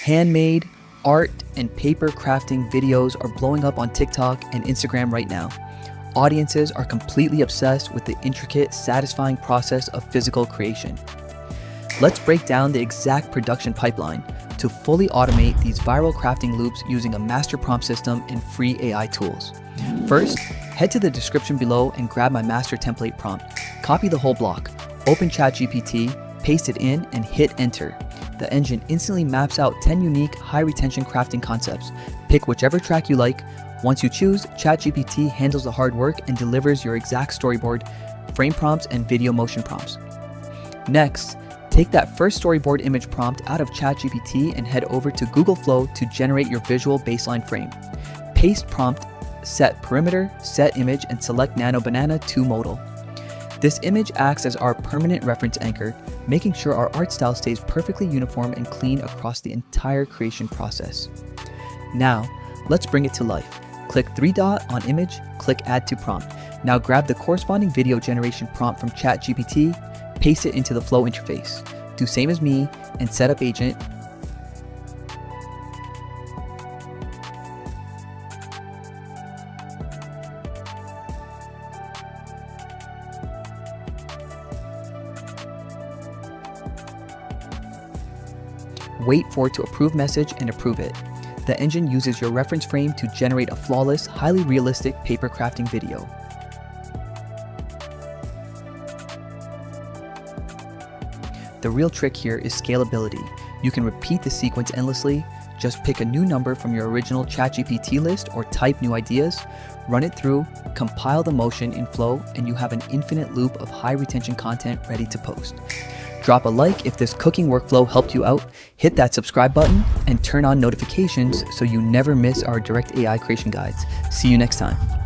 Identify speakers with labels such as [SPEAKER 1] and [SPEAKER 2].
[SPEAKER 1] Handmade, art, and paper crafting videos are blowing up on TikTok and Instagram right now. Audiences are completely obsessed with the intricate, satisfying process of physical creation. Let's break down the exact production pipeline to fully automate these viral crafting loops using a master prompt system and free AI tools. First, head to the description below and grab my master template prompt. Copy the whole block, open ChatGPT, paste it in, and hit enter. The engine instantly maps out 10 unique, high-retention crafting concepts. Pick whichever track you like. Once you choose, ChatGPT handles the hard work and delivers your exact storyboard, frame prompts, and video motion prompts. Next, take that first storyboard image prompt out of ChatGPT and head over to Google Flow to generate your visual baseline frame. Paste prompt, set perimeter, set image, and select Nano Banana 2 modal. This image acts as our permanent reference anchor, making sure our art style stays perfectly uniform and clean across the entire creation process. Now, let's bring it to life. Click 3-dot on image, click Add to Prompt. Now grab the corresponding video generation prompt from ChatGPT, paste it into the Flow interface. Do same as me and set up agent. Wait for it to approve message and approve it. The engine uses your reference frame to generate a flawless, highly realistic paper crafting video. The real trick here is scalability. You can repeat the sequence endlessly. Just pick a new number from your original ChatGPT list or type new ideas, run it through, compile the motion in Flow, and you have an infinite loop of high retention content ready to post. Drop a like if this cooking workflow helped you out, hit that subscribe button, and turn on notifications so you never miss our direct AI creation guides. See you next time.